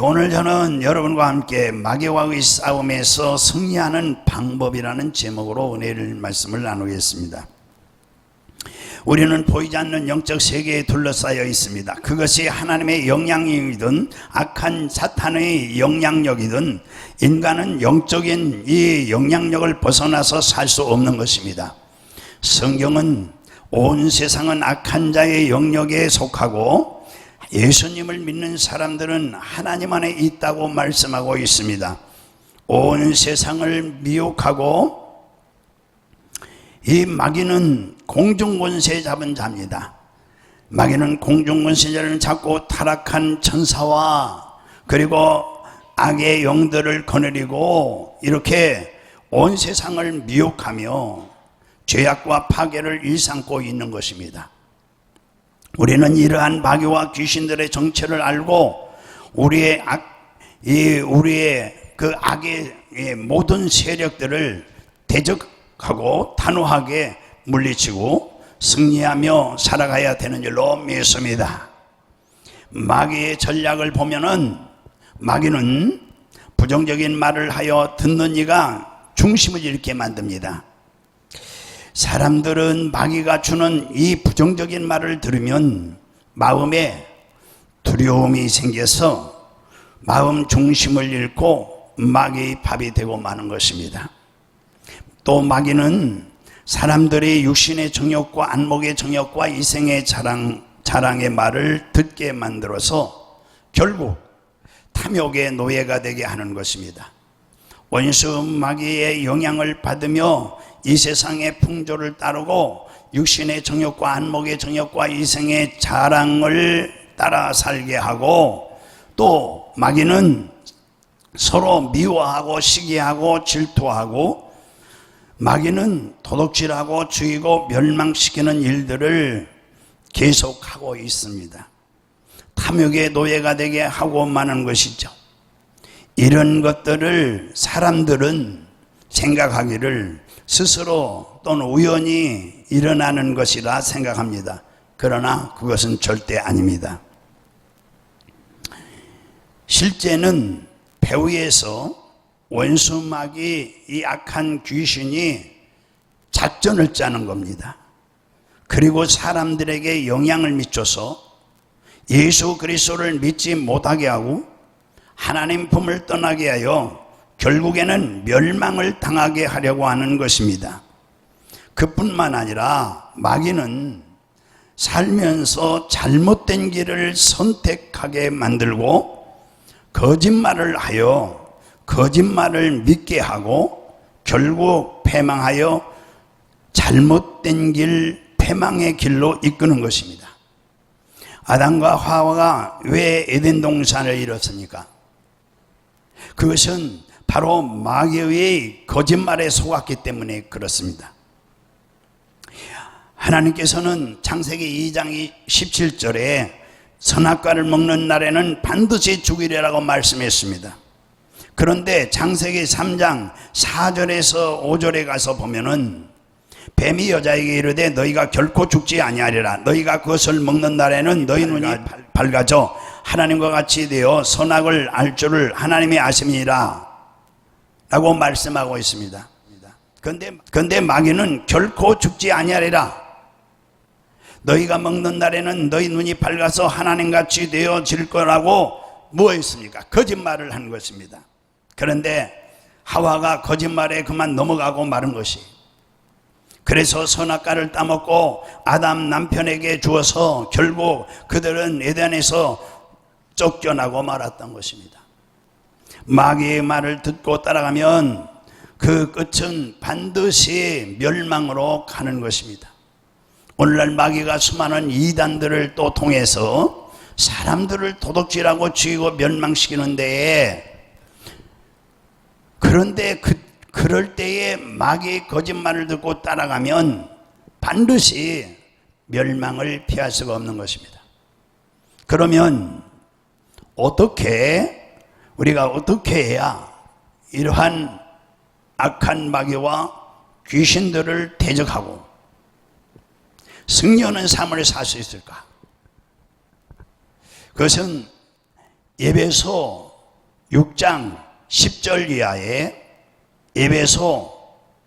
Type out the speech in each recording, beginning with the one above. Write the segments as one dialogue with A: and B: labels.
A: 오늘 저는 여러분과 함께 마귀와의 싸움에서 승리하는 방법이라는 제목으로 은혜를 말씀을 나누겠습니다. 우리는 보이지 않는 영적 세계에 둘러싸여 있습니다. 그것이 하나님의 영향력이든 악한 사탄의 영향력이든 인간은 영적인 이 영향력을 벗어나서 살 수 없는 것입니다. 성경은 온 세상은 악한 자의 영역에 속하고 예수님을 믿는 사람들은 하나님 안에 있다고 말씀하고 있습니다. 온 세상을 미혹하고 이 마귀는 공중권세 잡은 자입니다. 마귀는 공중권세자를 잡고 타락한 천사와 그리고 악의 영들을 거느리고 이렇게 온 세상을 미혹하며 죄악과 파괴를 일삼고 있는 것입니다. 우리는 이러한 마귀와 귀신들의 정체를 알고 우리의 그 악의 모든 세력들을 대적하고 단호하게 물리치고 승리하며 살아가야 되는 줄로 믿습니다. 마귀의 전략을 보면은 마귀는 부정적인 말을 하여 듣는 이가 중심을 잃게 만듭니다. 사람들은 마귀가 주는 이 부정적인 말을 들으면 마음에 두려움이 생겨서 마음 중심을 잃고 마귀의 밥이 되고 마는 것입니다. 또 마귀는 사람들이 육신의 정욕과 안목의 정욕과 이생의 자랑의 말을 듣게 만들어서 결국 탐욕의 노예가 되게 하는 것입니다. 원수 마귀의 영향을 받으며 이 세상의 풍조를 따르고 육신의 정욕과 안목의 정욕과 이생의 자랑을 따라 살게 하고, 또 마귀는 서로 미워하고 시기하고 질투하고 마귀는 도둑질하고 죽이고 멸망시키는 일들을 계속하고 있습니다. 탐욕의 노예가 되게 하고 마는 것이죠. 이런 것들을 사람들은 생각하기를 스스로 또는 우연히 일어나는 것이라 생각합니다. 그러나 그것은 절대 아닙니다. 실제는 배후에서 원수 마귀 이 악한 귀신이 작전을 짜는 겁니다. 그리고 사람들에게 영향을 미쳐서 예수 그리스도를 믿지 못하게 하고 하나님 품을 떠나게 하여 결국에는 멸망을 당하게 하려고 하는 것입니다. 그뿐만 아니라 마귀는 살면서 잘못된 길을 선택하게 만들고 거짓말을 하여 거짓말을 믿게 하고 결국 패망하여 잘못된 길, 패망의 길로 이끄는 것입니다. 아담과 하와가 왜 에덴 동산을 잃었습니까? 그것은 바로 마귀의 거짓말에 속았기 때문에 그렇습니다. 하나님께서는 창세기 2장 17절에 선악과를 먹는 날에는 반드시 죽이리라고 말씀했습니다. 그런데 창세기 3장 4절에서 5절에 가서 보면은 뱀이 여자에게 이르되 너희가 결코 죽지 아니하리라. 너희가 그것을 먹는 날에는 너희 눈이 밝아져 하나님과 같이 되어 선악을 알 줄을 하나님이 아심이라 라고 말씀하고 있습니다. 그런데 마귀는 결코 죽지 아니하리라. 너희가 먹는 날에는 너희 눈이 밝아서 하나님같이 되어질 거라고 뭐했습니까? 거짓말을 한 것입니다. 그런데 하와가 거짓말에 그만 넘어가고 마른 것이, 그래서 선악과를 따먹고 아담 남편에게 주어서 결국 그들은 에덴에서 쫓겨나고 말았던 것입니다. 마귀의 말을 듣고 따라가면 그 끝은 반드시 멸망으로 가는 것입니다. 오늘날 마귀가 수많은 이단들을 또 통해서 사람들을 도둑질하고 죽이고 멸망시키는 데에, 그런데 그럴 때에 마귀의 거짓말을 듣고 따라가면 반드시 멸망을 피할 수가 없는 것입니다. 그러면 우리가 어떻게 해야 이러한 악한 마귀와 귀신들을 대적하고 승리하는 삶을 살 수 있을까? 그것은 에베소 6장 10절 이하에 에베소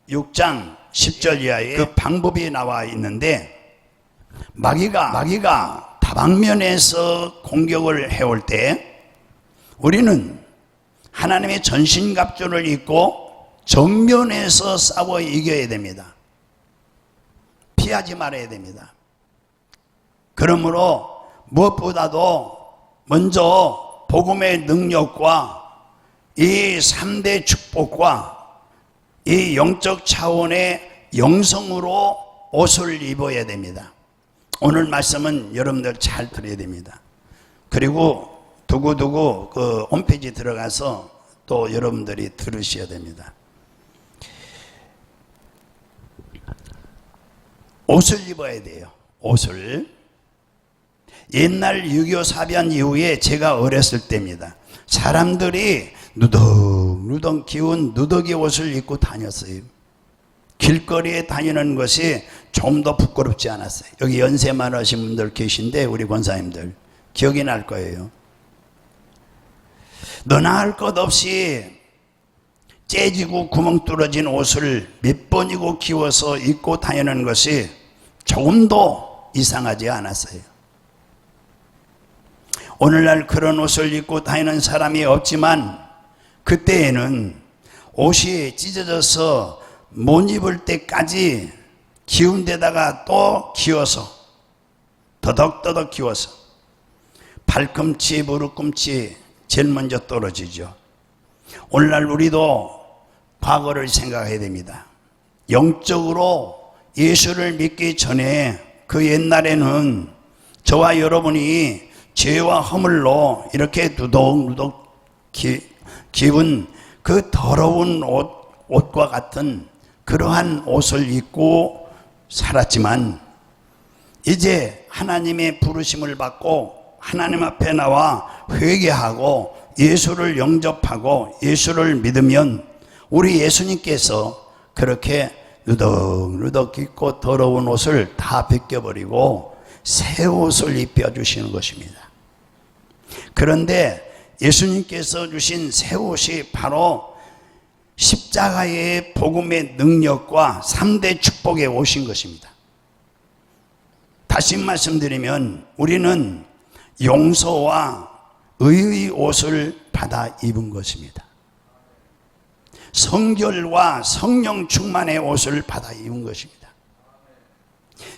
A: 6장 10절 이하에 그 방법이 나와 있는데 마귀가 다방면에서 공격을 해올 때 우리는 하나님의 전신갑주를 입고 정면에서 싸워 이겨야 됩니다. 피하지 말아야 됩니다. 그러므로 무엇보다도 먼저 복음의 능력과 이 3대 축복과 이 영적 차원의 영성으로 옷을 입어야 됩니다. 오늘 말씀은 여러분들 잘 들어야 됩니다. 그리고 두고두고 그 홈페이지 들어가서 또 여러분들이 들으셔야 됩니다. 옷을 입어야 돼요. 옷을. 옛날 6.25 사변 이후에 제가 어렸을 때입니다. 사람들이 누덕누덕 기운 누더기 옷을 입고 다녔어요. 길거리에 다니는 것이 좀 더 부끄럽지 않았어요. 여기 연세 많으신 분들 계신데 우리 권사님들 기억이 날 거예요. 너나 할 것 없이 째지고 구멍 뚫어진 옷을 몇 번이고 기워서 입고 다니는 것이 조금도 이상하지 않았어요. 오늘날 그런 옷을 입고 다니는 사람이 없지만 그때에는 옷이 찢어져서 못 입을 때까지 기운 데다가 또 기워서 더덕더덕 기워서 발꿈치 무릎꿈치 제일 먼저 떨어지죠. 오늘날 우리도 과거를 생각해야 됩니다. 영적으로 예수를 믿기 전에 그 옛날에는 저와 여러분이 죄와 허물로 이렇게 누덕누덕 기운 그 더러운 옷과 같은 그러한 옷을 입고 살았지만 이제 하나님의 부르심을 받고 하나님 앞에 나와 회개하고 예수를 영접하고 예수를 믿으면 우리 예수님께서 그렇게 누덕누덕 입고 더러운 옷을 다 벗겨버리고 새 옷을 입혀주시는 것입니다. 그런데 예수님께서 주신 새 옷이 바로 십자가의 복음의 능력과 3대 축복의 옷인 것입니다. 다시 말씀드리면 우리는 용서와 의의 옷을 받아 입은 것입니다. 성결과 성령 충만의 옷을 받아 입은 것입니다.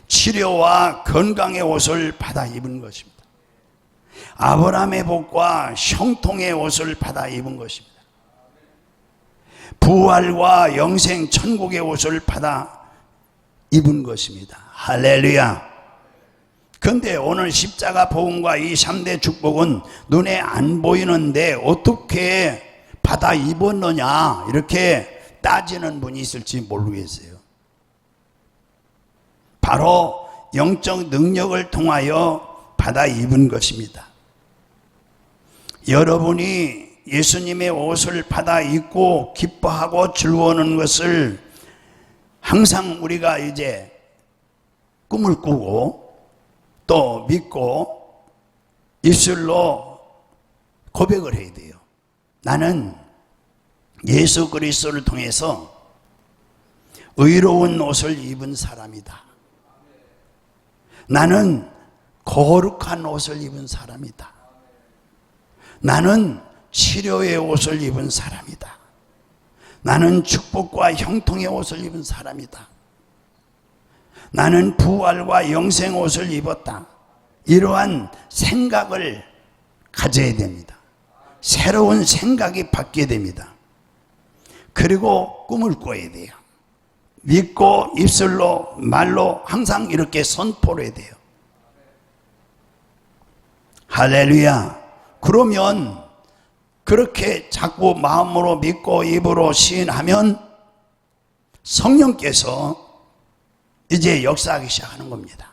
A: 치료와 건강의 옷을 받아 입은 것입니다. 아브라함의 복과 형통의 옷을 받아 입은 것입니다. 부활과 영생 천국의 옷을 받아 입은 것입니다. 할렐루야. 그런데 오늘 십자가 복음과 이 3대 축복은 눈에 안 보이는데 어떻게 받아 입었느냐 이렇게 따지는 분이 있을지 모르겠어요. 바로 영적 능력을 통하여 받아 입은 것입니다. 여러분이 예수님의 옷을 받아 입고 기뻐하고 즐거워하는 것을 항상 우리가 이제 꿈을 꾸고 또 믿고 입술로 고백을 해야 돼요. 나는 예수 그리스도를 통해서 의로운 옷을 입은 사람이다. 나는 거룩한 옷을 입은 사람이다. 나는 치료의 옷을 입은 사람이다. 나는 축복과 형통의 옷을 입은 사람이다. 나는 부활과 영생 옷을 입었다. 이러한 생각을 가져야 됩니다. 새로운 생각이 바뀌어야 됩니다. 그리고 꿈을 꿔야 돼요. 믿고 입술로 말로 항상 이렇게 선포를 해야 돼요. 할렐루야. 그러면 그렇게 자꾸 마음으로 믿고 입으로 시인하면 성령께서 이제 역사하기 시작하는 겁니다.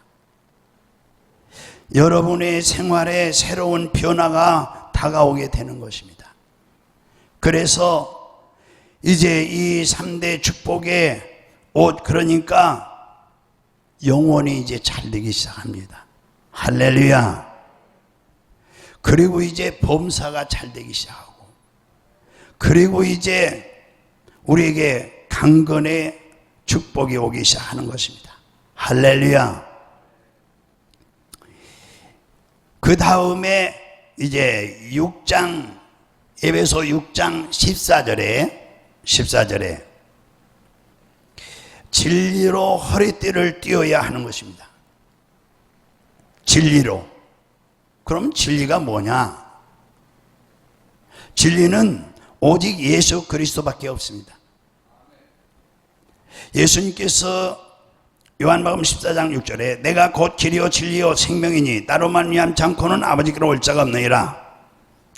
A: 여러분의 생활에 새로운 변화가 다가오게 되는 것입니다. 그래서 이제 이 3대 축복의 옷, 그러니까 영혼이 이제 잘 되기 시작합니다. 할렐루야. 그리고 이제 범사가 잘 되기 시작하고, 그리고 이제 우리에게 강건의 축복이 오기 시작하는 것입니다. 할렐루야. 그 다음에 이제 6장, 에베소 6장 14절에 진리로 허리띠를 띄어야 하는 것입니다. 진리로. 그럼 진리가 뭐냐? 진리는 오직 예수 그리스도밖에 없습니다. 예수님께서 요한복음 14장 6절에 내가 곧 길이요 진리요 생명이니 나로 말미암지 않고는 아버지께로 올 자가 없느니라.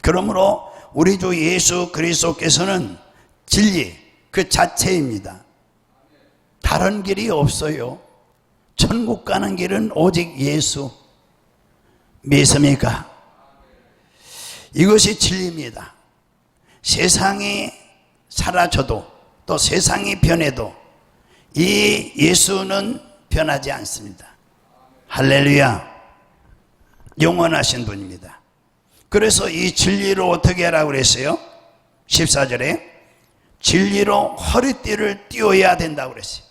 A: 그러므로 우리 주 예수 그리스도께서는 진리 그 자체입니다. 다른 길이 없어요. 천국 가는 길은 오직 예수. 믿습니까? 이것이 진리입니다. 세상이 사라져도 또 세상이 변해도 이 예수는 변하지 않습니다. 할렐루야. 영원하신 분입니다. 그래서 이 진리로 어떻게 하라고 그랬어요? 14절에 진리로 허리띠를 띄워야 된다고 그랬어요.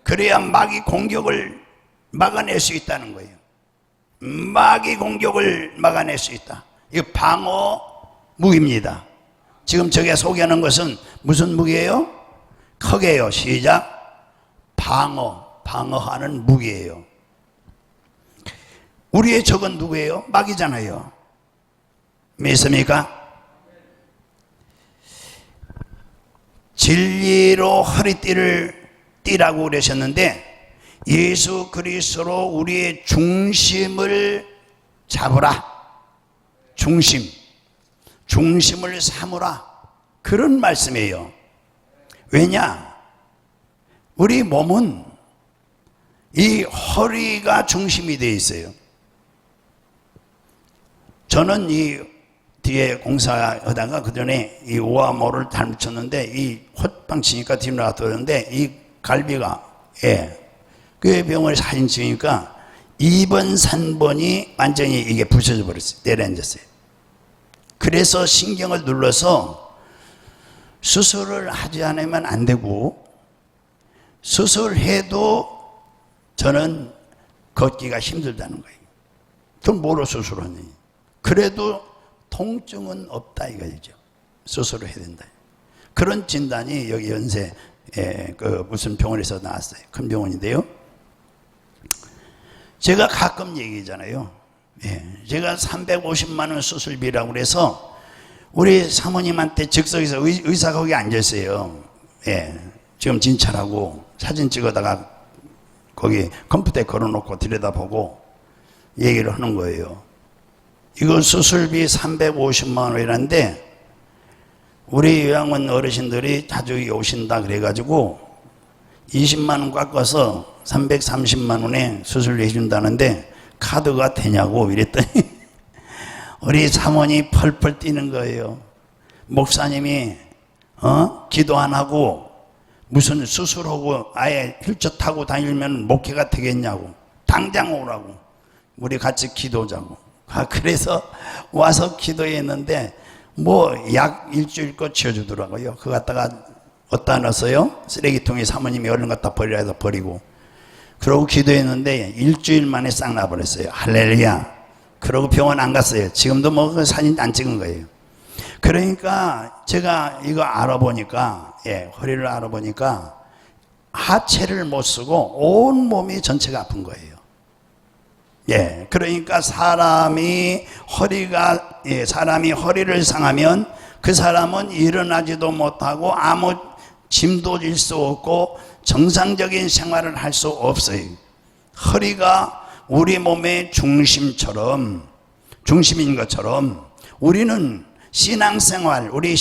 A: 그래야 마귀 공격을 막아낼 수 있다는 거예요. 마귀 공격을 막아낼 수 있다. 이거 방어 무기입니다. 지금 제가 소개하는 것은 무슨 무기예요? 크게요. 시작. 방어하는 무기예요. 우리의 적은 누구예요? 마귀잖아요. 믿습니까? 진리로 허리띠를 띠라고 그러셨는데 예수 그리스도로 우리의 중심을 잡으라. 중심을 삼으라. 그런 말씀이에요. 왜냐? 우리 몸은 이 허리가 중심이 되어 있어요. 저는 이 뒤에 공사하다가 그 전에 이 오아모를 닮쳤는데 이 헛방 치니까 뒤로 나왔는데 이 갈비가 그 병원에 사진 찍으니까 2번, 3번이 완전히 이게 부서져 버렸어요. 내려앉았어요. 그래서 신경을 눌러서 수술을 하지 않으면 안 되고 수술해도 저는 걷기가 힘들다는 거예요. 그럼 뭐로 수술하니? 그래도 통증은 없다 이거죠. 수술을 해야 된다. 그런 진단이 여기 연세 그 무슨 병원에서 나왔어요. 큰 병원인데요. 제가 가끔 얘기하잖아요. 제가 350만 원 수술비라고 그래서 우리 사모님한테 즉석에서 의사가 거기 앉았어요. 지금 진찰하고 사진 찍어다가 거기 컴퓨터에 걸어놓고 들여다보고 얘기를 하는 거예요. 이거 수술비 350만 원이라는데 우리 요양원 어르신들이 자주 오신다 그래가지고 20만 원 깎아서 330만 원에 수술을 해준다는데 카드가 되냐고 이랬더니 우리 사모님이 펄펄 뛰는 거예요. 목사님이 기도 안 하고 무슨 수술하고 아예 휠체어 타고 다니면 목회가 되겠냐고. 당장 오라고. 우리 같이 기도자고. 그래서 와서 기도했는데 뭐 약 일주일 거 지어주더라고요. 그거 갖다가 어디다 넣었어요? 쓰레기통에 사모님이 얼른 갖다 버리라 해서 버리고. 그러고 기도했는데 일주일 만에 싹 나버렸어요. 할렐루야. 그러고 병원 안 갔어요. 지금도 뭐 그 사진 안 찍은 거예요. 그러니까 제가 이거 알아보니까 허리를 알아보니까 하체를 못 쓰고 온 몸이 전체가 아픈 거예요. 그러니까 사람이 허리를 상하면 그 사람은 일어나지도 못하고 아무 짐도 질 수 없고 정상적인 생활을 할 수 없어요. 허리가 우리 몸의 중심인 것처럼 우리는 우리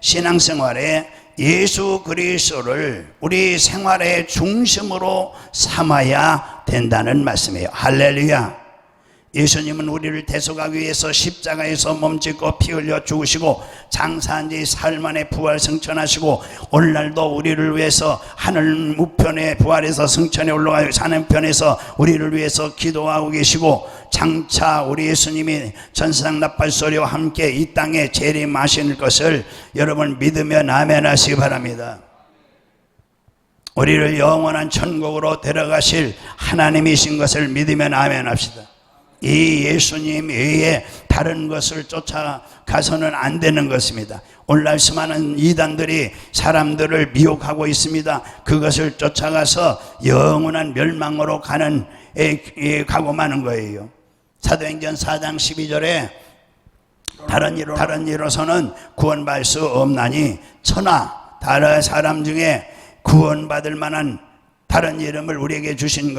A: 신앙생활에 예수 그리스도를 우리 생활의 중심으로 삼아야 된다는 말씀이에요. 할렐루야. 예수님은 우리를 대속하기 위해서 십자가에서 몸짓고 피 흘려 죽으시고 장사한 지 사흘 만에 부활 승천하시고 오늘날도 우리를 위해서 하늘 우편에 부활해서 승천에 올라가요. 하늘편에서 우리를 위해서 기도하고 계시고 장차 우리 예수님이 전세상 나팔 소리와 함께 이 땅에 재림하실 것을 여러분 믿으면 아멘 하시기 바랍니다. 우리를 영원한 천국으로 데려가실 하나님이신 것을 믿으면 아멘 합시다. 이 예수님 외에 다른 것을 쫓아가서는 안 되는 것입니다. 오늘날 수많은 이단들이 사람들을 미혹하고 있습니다. 그것을 쫓아가서 영원한 멸망으로 가고 마는 거예요. 사도행전 4장 12절에 다른 이로서는 구원받을 수 없나니 천하 다른 사람 중에 구원받을 만한 다른 이름을 우리에게 주신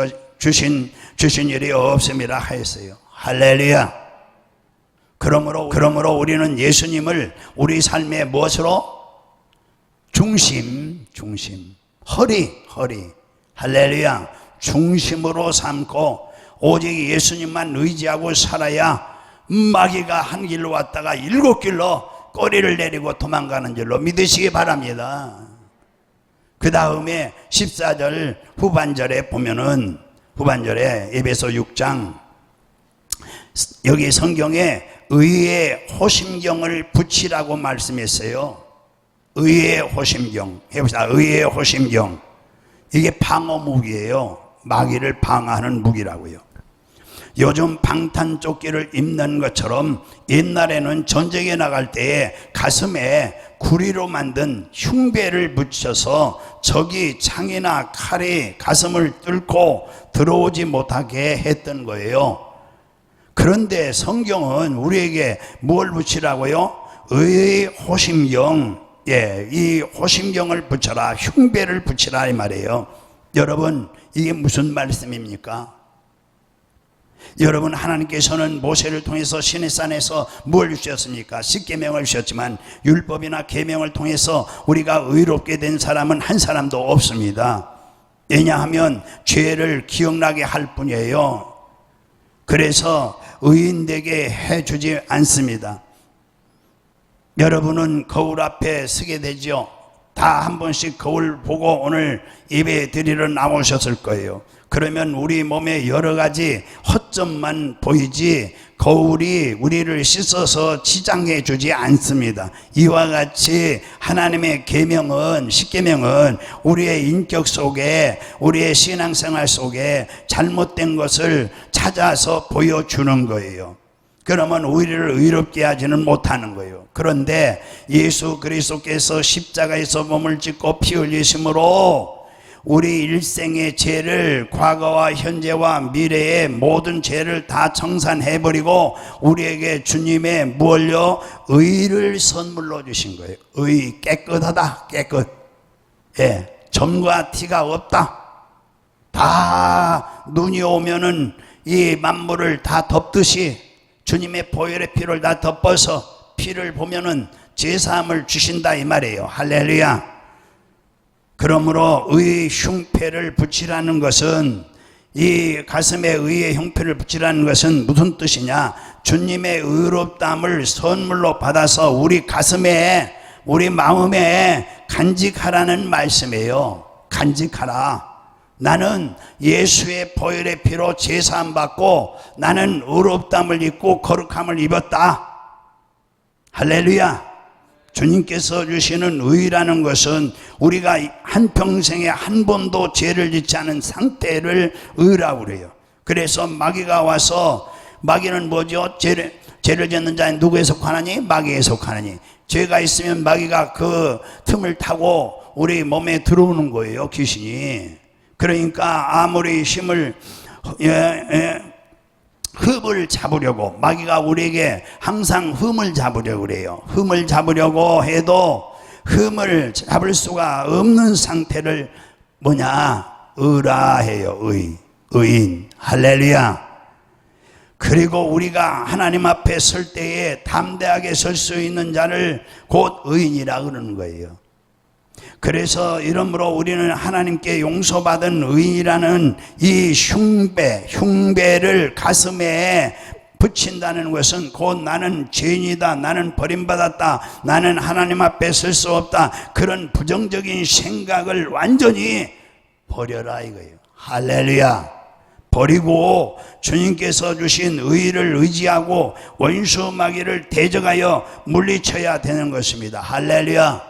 A: 일이 없음이라 하였어요. 할렐루야. 그러므로 우리는 예수님을 우리 삶의 무엇으로? 중심, 허리, 할렐루야. 중심으로 삼고 오직 예수님만 의지하고 살아야 마귀가 한 길로 왔다가 7길로 꼬리를 내리고 도망가는 줄로 믿으시기 바랍니다. 그 다음에 14절 후반절에 보면은 후반절에 에베소 6장 여기 성경에 의의 호심경을 붙이라고 말씀했어요. 의의 호심경 해봅시다. 의의 호심경. 이게 방어 무기예요. 마귀를 방어하는 무기라고요. 요즘 방탄조끼를 입는 것처럼 옛날에는 전쟁에 나갈 때에 가슴에 구리로 만든 흉배를 붙여서 적이 창이나 칼이 가슴을 뚫고 들어오지 못하게 했던 거예요. 그런데 성경은 우리에게 뭘 붙이라고요? 의의 호심경, 이 호심경을 붙여라, 흉배를 붙이라 이 말이에요. 여러분, 이게 무슨 말씀입니까? 여러분, 하나님께서는 모세를 통해서 시내산에서 뭘 주셨습니까? 십계명을 주셨지만 율법이나 계명을 통해서 우리가 의롭게 된 사람은 한 사람도 없습니다. 왜냐하면 죄를 기억나게 할 뿐이에요. 그래서 의인되게 해주지 않습니다. 여러분은 거울 앞에 서게 되죠. 다 한 번씩 거울 보고 오늘 예배 드리러 나오셨을 거예요. 그러면 우리 몸에 여러 가지 허점만 보이지 거울이 우리를 씻어서 치장해 주지 않습니다. 이와 같이 하나님의 계명은, 십계명은 우리의 인격 속에, 우리의 신앙생활 속에 잘못된 것을 찾아서 보여주는 거예요. 그러면 우리를 의롭게 하지는 못하는 거예요. 그런데 예수 그리스도께서 십자가에서 몸을 찢고 피 흘리심으로 우리 일생의 죄를, 과거와 현재와 미래의 모든 죄를 다 청산해버리고 우리에게 주님의 무엇요? 의를 선물로 주신 거예요. 의, 깨끗하다, 깨끗. 점과 티가 없다. 다 눈이 오면은 이 만물을 다 덮듯이 주님의 보혈의 피를 다 덮어서 피를 보면은 제사함을 주신다 이 말이에요. 할렐루야. 그러므로 의의 흉패를 붙이라는 것은, 이 가슴에 의의 흉패를 붙이라는 것은 무슨 뜻이냐? 주님의 의롭다함을 선물로 받아서 우리 가슴에, 우리 마음에 간직하라는 말씀이에요. 간직하라. 나는 예수의 보혈의 피로 제사함 받고 나는 의롭다함을 입고 거룩함을 입었다. 할렐루야. 주님께서 주시는 의라는 것은 우리가 한평생에 한 번도 죄를 짓지 않은 상태를 의라고 그래요. 그래서 마귀가 와서, 마귀는 뭐죠? 죄를 짓는 자는 누구에 속하느니? 마귀에 속하느니. 죄가 있으면 마귀가 그 틈을 타고 우리 몸에 들어오는 거예요, 귀신이. 그러니까 아무리 힘을 흠을 잡으려고, 마귀가 우리에게 항상 흠을 잡으려고 그래요. 흠을 잡으려고 해도 흠을 잡을 수가 없는 상태를 뭐냐? 의라 해요. 의인. 할렐루야. 그리고 우리가 하나님 앞에 설 때에 담대하게 설 수 있는 자를 곧 의인이라 그러는 거예요. 그래서 이러므로 우리는 하나님께 용서받은 의인이라는 이 흉배를 가슴에 붙인다는 것은 곧 나는 죄인이다, 나는 버림받았다, 나는 하나님 앞에 설 수 없다, 그런 부정적인 생각을 완전히 버려라 이거예요. 할렐루야. 버리고 주님께서 주신 의를 의지하고 원수 마귀를 대적하여 물리쳐야 되는 것입니다. 할렐루야.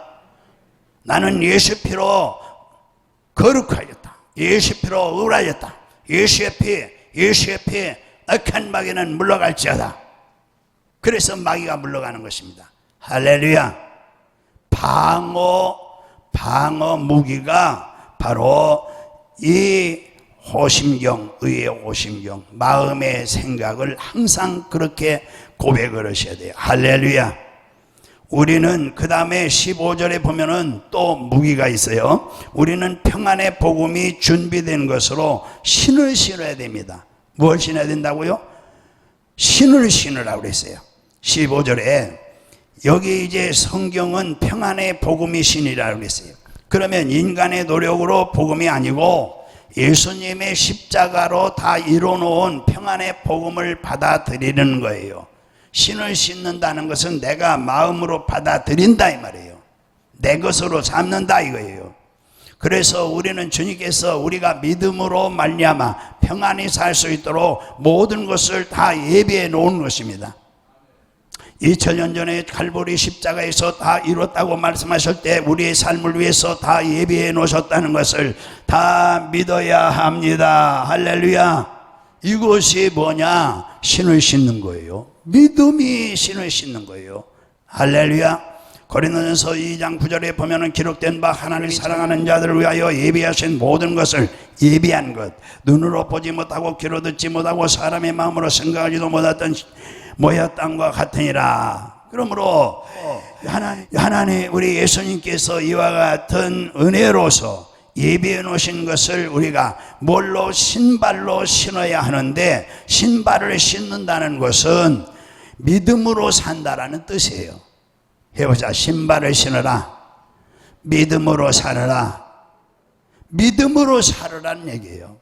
A: 나는 예수 피로 거룩하였다. 예수 피로 의라였다. 예수의 피 악한 마귀는 물러갈지어다. 그래서 마귀가 물러가는 것입니다. 할렐루야. 방어 무기가 바로 이 호심경, 의의 호심경, 마음의 생각을 항상 그렇게 고백을 하셔야 돼요. 할렐루야. 우리는 그 다음에 15절에 보면은 또 무기가 있어요. 우리는 평안의 복음이 준비된 것으로 신을 신어야 됩니다. 무엇을 신어야 된다고요? 신을 신으라고 그랬어요. 15절에 여기 이제 성경은 평안의 복음이 신이라고 그랬어요. 그러면 인간의 노력으로 복음이 아니고 예수님의 십자가로 다 이뤄놓은 평안의 복음을 받아들이는 거예요. 신을 신는다는 것은 내가 마음으로 받아들인다 이 말이에요. 내 것으로 삼는다 이거예요. 그래서 우리는 주님께서 우리가 믿음으로 말미암아 평안히 살 수 있도록 모든 것을 다 예비해 놓은 것입니다. 2000년 전에 칼보리 십자가에서 다 이뤘다고 말씀하실 때 우리의 삶을 위해서 다 예비해 놓으셨다는 것을 다 믿어야 합니다. 할렐루야. 이것이 뭐냐? 신을 신는 거예요. 믿음이 신을 신는 거예요. 할렐루야. 고린도전서 2장 9절에 보면은 기록된 바 하나님을 사랑하는 자들을 위하여 예비하신 모든 것을 예비한 것, 눈으로 보지 못하고 귀로 듣지 못하고 사람의 마음으로 생각하지도 못했던 모야 땅과 같으니라. 그러므로 하나님 우리 예수님께서 이와 같은 은혜로서 예비해 놓으신 것을 우리가 뭘로? 신발로 신어야 하는데, 신발을 신는다는 것은 믿음으로 산다라는 뜻이에요. 해보자. 신발을 신어라. 믿음으로 살아라. 믿음으로 살으라는 얘기예요.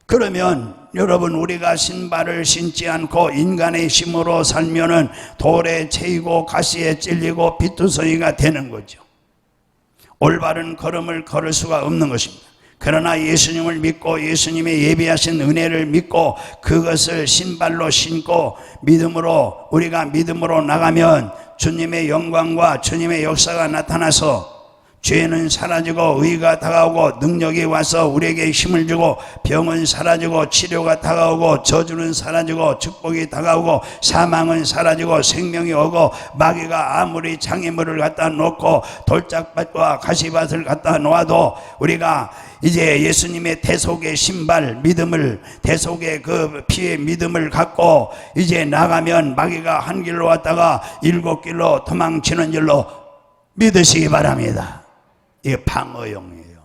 A: 그러면 여러분, 우리가 신발을 신지 않고 인간의 힘으로 살면은 돌에 채이고 가시에 찔리고 비투성이가 되는 거죠. 올바른 걸음을 걸을 수가 없는 것입니다. 그러나 예수님을 믿고 예수님의 예비하신 은혜를 믿고 그것을 신발로 신고 믿음으로, 우리가 믿음으로 나가면 주님의 영광과 주님의 역사가 나타나서 죄는 사라지고 의가 다가오고 능력이 와서 우리에게 힘을 주고 병은 사라지고 치료가 다가오고 저주는 사라지고 축복이 다가오고 사망은 사라지고 생명이 오고 마귀가 아무리 장애물을 갖다 놓고 돌짝밭과 가시밭을 갖다 놓아도 우리가 이제 예수님의 대속의 신발 믿음을, 대속의 그 피의 믿음을 갖고 이제 나가면 마귀가 한 길로 왔다가 7길로 도망치는 줄로 믿으시기 바랍니다. 이게 방어용이에요.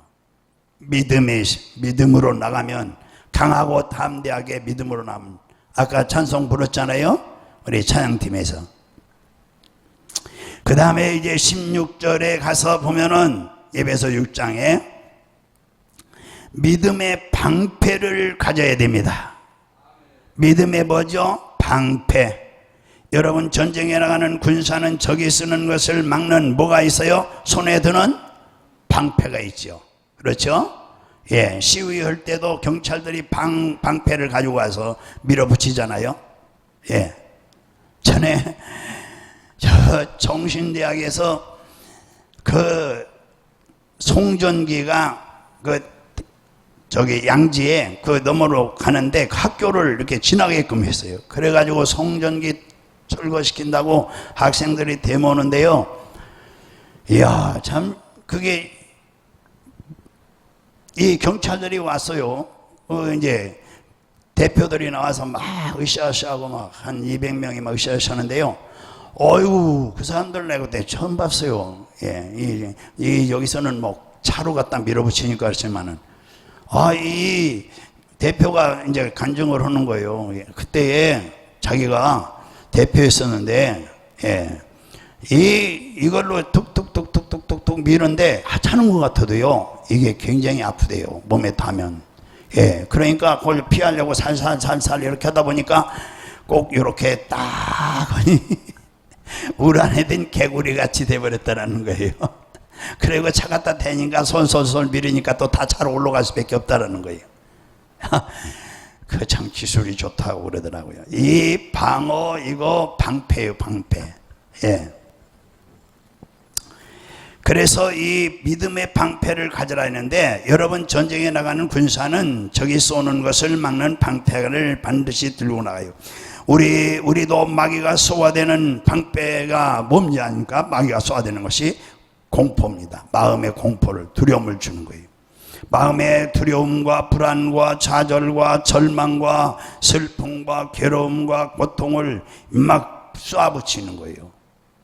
A: 믿음으로 나가면, 강하고 담대하게 믿음으로 나가면, 아까 찬송 불렀잖아요, 우리 찬양팀에서. 그 다음에 이제 16절에 가서 보면은 에베소 6장에 믿음의 방패를 가져야 됩니다. 믿음의 뭐죠? 방패. 여러분, 전쟁에 나가는 군사는 적이 쓰는 것을 막는 뭐가 있어요? 손에 드는 방패가 있죠. 그렇죠? 예, 시위할 때도 경찰들이 방패를 가지고 와서 밀어붙이잖아요. 예. 전에 저 정신대학에서 그 송전기가 저기 양지에 그 너머로 가는데 학교를 이렇게 지나게끔 했어요. 그래가지고 송전기 철거시킨다고 학생들이 데모하는데요. 이야, 참 그게 이 경찰들이 왔어요. 이제 대표들이 나와서 막 으쌰으쌰하고 막 한 200명이 막 으쌰으쌰하는데요. 어이구, 그 사람들 내가 그때 처음 봤어요. 예, 여기서는 뭐 차로 갖다 밀어붙이니까 그렇지만은, 이 대표가 이제 간증을 하는 거예요. 그때에 자기가 대표였었는데, 예, 이걸로 툭툭툭툭툭툭 미는데 하찮은 것 같아도요, 이게 굉장히 아프대요. 몸에 닿으면. 예, 그러니까 그걸 피하려고 살살 이렇게 하다 보니까 꼭 이렇게 딱 울 안에 든 개구리 같이 돼버렸다는 거예요. 그리고 차 갖다 대니까 솔솔솔 밀으니까 또 다 차로 올라갈 수밖에 없다는 거예요. 그 참 기술이 좋다고 그러더라고요. 이 방어 이거 방패예요, 방패. 예. 그래서 이 믿음의 방패를 가져라 했는데, 여러분 전쟁에 나가는 군사는 적이 쏘는 것을 막는 방패를 반드시 들고 나가요. 우리도 마귀가 쏘아대는 방패가 뭔지 아닙니까? 마귀가 쏘아대는 것이 공포입니다. 마음의 공포를, 두려움을 주는 거예요. 마음의 두려움과 불안과 좌절과 절망과 슬픔과 괴로움과 고통을 막 쏴붙이는 거예요.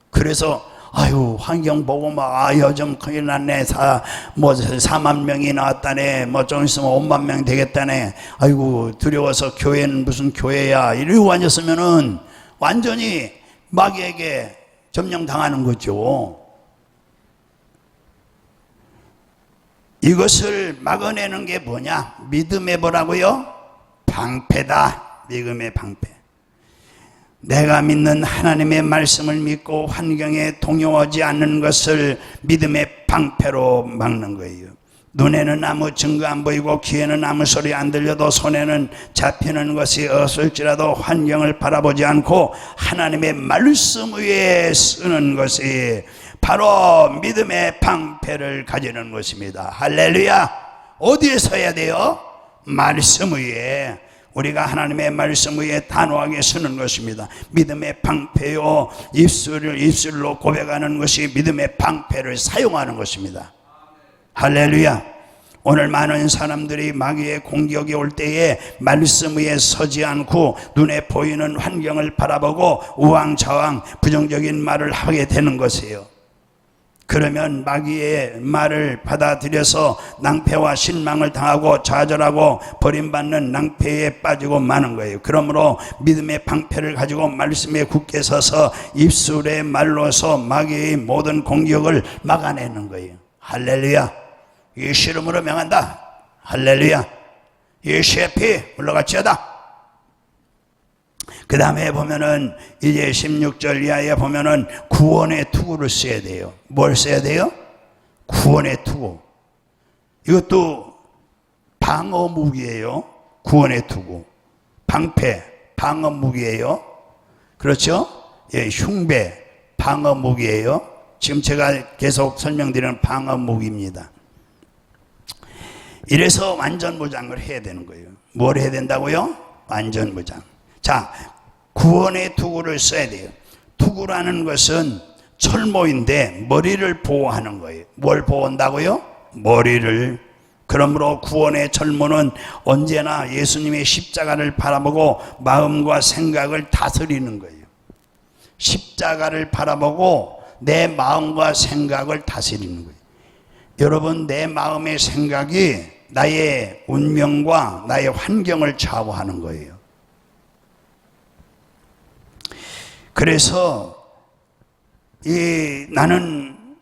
A: 그래서 아유, 환경 보고 막, 요즘 큰일 났네. 4만 명이 나왔다네. 좀 있으면 5만 명 되겠다네. 아이고, 두려워서 교회는 무슨 교회야. 이러고 앉았으면은 완전히 마귀에게 점령당하는 거죠. 이것을 막아내는 게 뭐냐? 믿음의 뭐라고요? 방패다. 믿음의 방패. 내가 믿는 하나님의 말씀을 믿고 환경에 동요하지 않는 것을 믿음의 방패로 막는 거예요. 눈에는 아무 증거 안 보이고 귀에는 아무 소리 안 들려도 손에는 잡히는 것이 없을지라도 환경을 바라보지 않고 하나님의 말씀 위에 쓰는 것이 바로 믿음의 방패를 가지는 것입니다. 할렐루야. 어디에 서야 돼요? 말씀 위에. 우리가 하나님의 말씀 위에 단호하게 서는 것입니다. 믿음의 방패요, 입술로 고백하는 것이 믿음의 방패를 사용하는 것입니다. 할렐루야. 오늘 많은 사람들이 마귀의 공격이 올 때에 말씀 위에 서지 않고 눈에 보이는 환경을 바라보고 우왕좌왕 부정적인 말을 하게 되는 것이에요. 그러면 마귀의 말을 받아들여서 낭패와 실망을 당하고 좌절하고 버림받는 낭패에 빠지고 마는 거예요. 그러므로 믿음의 방패를 가지고 말씀에 굳게 서서 입술의 말로서 마귀의 모든 공격을 막아내는 거예요. 할렐루야. 예수 이름으로 명한다. 할렐루야. 예수의 피 물러갈지어다. 그 다음에 보면은 이제 16절 이하에 보면은 구원의 투구를 써야 돼요. 뭘 써야 돼요? 구원의 투구. 이것도 방어 무기예요. 구원의 투구. 방패, 방어 무기예요. 그렇죠? 예, 흉배, 방어 무기예요. 지금 제가 계속 설명드리는 방어 무기입니다. 이래서 완전무장을 해야 되는 거예요. 뭘 해야 된다고요? 완전무장. 자, 구원의 투구를 써야 돼요. 투구라는 것은 철모인데 머리를 보호하는 거예요. 뭘 보호한다고요? 머리를. 그러므로 구원의 철모는 언제나 예수님의 십자가를 바라보고 마음과 생각을 다스리는 거예요. 십자가를 바라보고 내 마음과 생각을 다스리는 거예요. 여러분, 내 마음의 생각이 나의 운명과 나의 환경을 좌우하는 거예요. 그래서 나는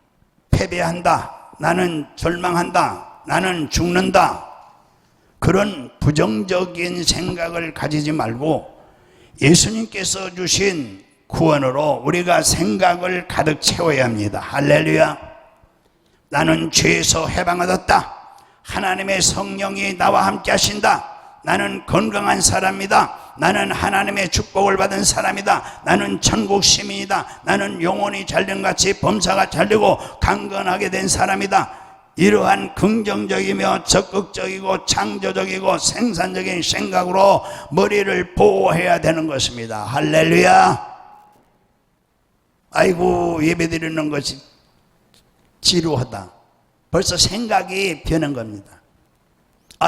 A: 패배한다, 나는 절망한다, 나는 죽는다, 그런 부정적인 생각을 가지지 말고 예수님께서 주신 구원으로 우리가 생각을 가득 채워야 합니다. 할렐루야. 나는 죄에서 해방받았다. 하나님의 성령이 나와 함께 하신다. 나는 건강한 사람이다. 나는 하나님의 축복을 받은 사람이다. 나는 천국 시민이다. 나는 영혼이 잘된같이 범사가 잘되고 강건하게 된 사람이다. 이러한 긍정적이며 적극적이고 창조적이고 생산적인 생각으로 머리를 보호해야 되는 것입니다. 할렐루야. 아이고, 예배드리는 것이 지루하다. 벌써 생각이 변한 겁니다.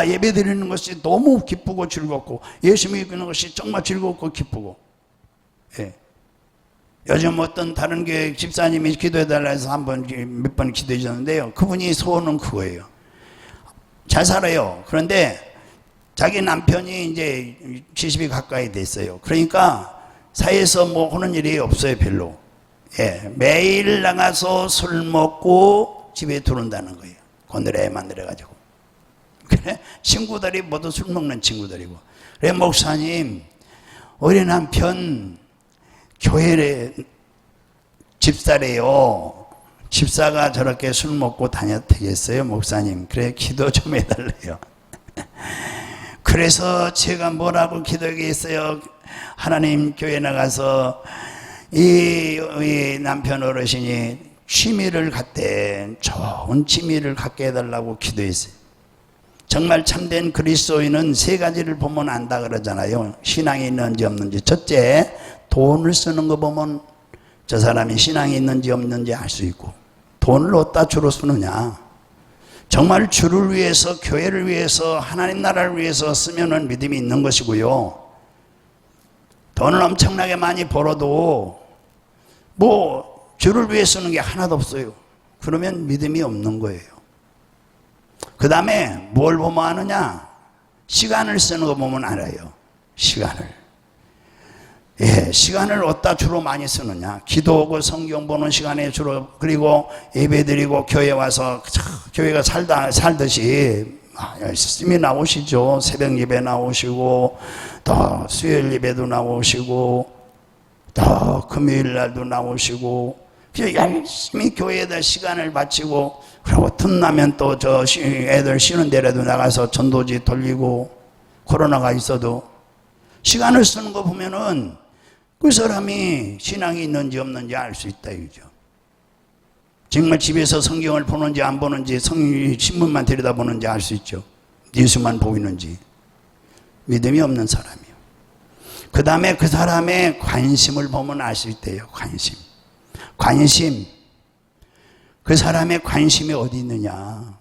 A: 예배 드리는 것이 너무 기쁘고 즐겁고 예수 믿는 것이 정말 즐겁고 기쁘고. 예. 요즘 어떤 다른 교회 집사님이 기도해달라 해서 몇 번 기도해 주셨는데요, 그분이 소원은 그거예요. 잘 살아요. 그런데 자기 남편이 이제 70이 가까이 됐어요. 그러니까 사이에서 뭐 하는 일이 없어요, 별로. 예. 매일 나가서 술 먹고 집에 들어온다는 거예요. 고늘에 만들어가지고. 그래? 친구들이 모두 술 먹는 친구들이고. 그래, 목사님, 우리 남편 교회에 집사래요. 집사가 저렇게 술 먹고 다녀도 되겠어요, 목사님? 그래, 기도 좀 해달래요. 그래서 제가 뭐라고 기도했어요? 하나님, 교회 나가서 이 남편 어르신이 취미를 갖대, 좋은 취미를 갖게 해달라고 기도했어요. 정말 참된 그리스도인은 세 가지를 보면 안다 그러잖아요. 신앙이 있는지 없는지. 첫째, 돈을 쓰는 거 보면 저 사람이 신앙이 있는지 없는지 알 수 있고, 돈을 어디다 주로 쓰느냐. 정말 주를 위해서, 교회를 위해서, 하나님 나라를 위해서 쓰면은 믿음이 있는 것이고요. 돈을 엄청나게 많이 벌어도 뭐 주를 위해 쓰는 게 하나도 없어요. 그러면 믿음이 없는 거예요. 그 다음에 뭘 보면 아느냐? 시간을 쓰는 거 보면 알아요. 시간을. 예, 시간을 어디다 주로 많이 쓰느냐? 기도하고 성경 보는 시간에 주로, 그리고 예배 드리고 교회 와서 교회가 살듯이 열심히 나오시죠. 새벽 예배 나오시고, 또 수요일 예배도 나오시고, 또 금요일 날도 나오시고, 그냥 열심히 교회에다 시간을 바치고, 그리고 틈나면 또 저 애들 쉬는 데라도 나가서 전도지 돌리고, 코로나가 있어도 시간을 쓰는 거 보면은 그 사람이 신앙이 있는지 없는지 알 수 있다 이거죠. 정말 집에서 성경을 보는지 안 보는지, 신문만 들여다보는지 알 수 있죠. 뉴스만 보이는지. 믿음이 없는 사람이요. 그 다음에 그 사람의 관심을 보면 알 수 있대요. 관심. 그 사람의 관심이 어디 있느냐.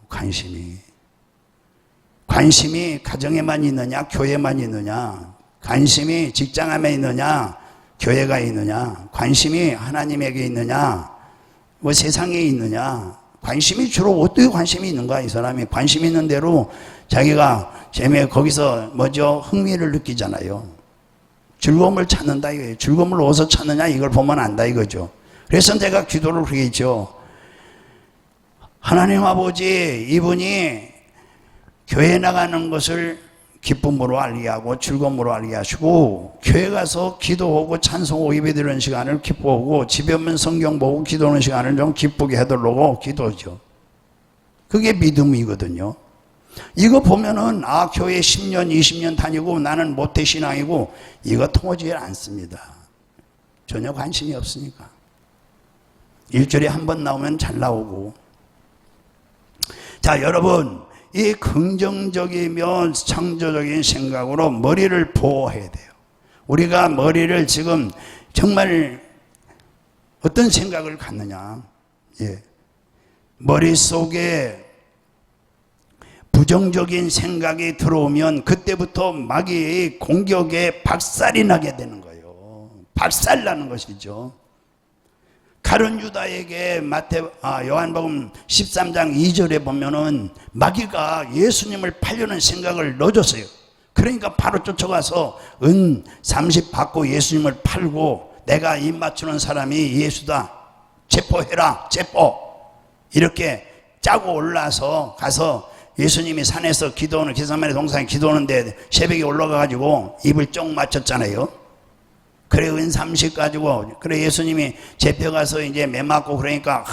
A: 관심이 가정에만 있느냐, 교회만 있느냐. 관심이 직장에만 있느냐, 교회가 있느냐. 관심이 하나님에게 있느냐, 뭐 세상에 있느냐. 관심이 주로 어떻게 관심이 있는가. 이 사람이 관심 있는 대로 자기가 거기서 흥미를 느끼잖아요. 즐거움을 찾는다 이거예요. 즐거움을 어디서 찾느냐, 이걸 보면 안다 이거죠. 그래서 내가 기도를 그렇게 했죠. 하나님 아버지, 이분이 교회 나가는 것을 기쁨으로 알게 하고 즐거움으로 알게 하시고, 교회 가서 기도하고 찬송하고 예배드리는 시간을 기뻐하고, 집에 오면 성경 보고 기도하는 시간을 좀 기쁘게 해달라고 기도하죠. 그게 믿음이거든요. 이거 보면은 교회 10년 20년 다니고 나는 모태신앙이고 이거 통하지 않습니다. 전혀 관심이 없으니까. 일주일에 한 번 나오면 잘 나오고. 자, 여러분, 이 긍정적이며 창조적인 생각으로 머리를 보호해야 돼요. 우리가 머리를 지금 정말 어떤 생각을 갖느냐. 머릿속에 부정적인 생각이 들어오면 그때부터 마귀의 공격에 박살이 나게 되는 거예요. 박살나는 것이죠. 가룟 유다에게 요한복음 13장 2절에 보면은 마귀가 예수님을 팔려는 생각을 넣어줬어요. 그러니까 바로 쫓아가서 은 30 받고 예수님을 팔고, 내가 입 맞추는 사람이 예수다, 체포해라, 체포, 이렇게 짜고 올라서 가서 예수님이 산에서 기도하는, 게세마네 동산에 기도하는데 새벽에 올라가가지고 입을 쫑 맞췄잖아요. 그래, 은 30 가지고, 그래, 예수님이 잡혀가서 이제 매 맞고 그러니까,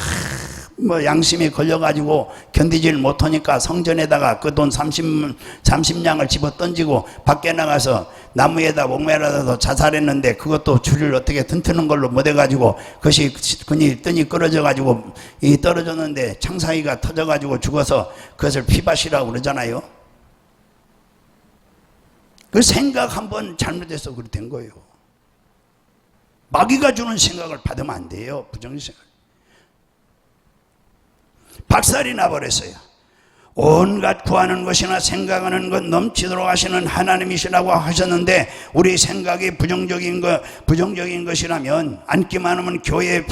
A: 양심이 걸려가지고 견디질 못하니까 성전에다가 그 돈 30냥을 집어 던지고 밖에 나가서 나무에다 목매라도 자살했는데, 그것도 줄을 어떻게 튼트는 걸로 못해가지고 그것이 끈이 끊어져가지고 떨어졌는데 창사기가 터져가지고 죽어서 그것을 피밭이라고 그러잖아요. 그 생각 한번 잘못해서 그렇게 된 거예요. 마귀가 주는 생각을 받으면 안 돼요. 부정적인 생각. 박살이 나버렸어요. 온갖 구하는 것이나 생각하는 것 넘치도록 하시는 하나님이시라고 하셨는데, 우리 생각이 부정적인 것이라면 앉기만 하면 교회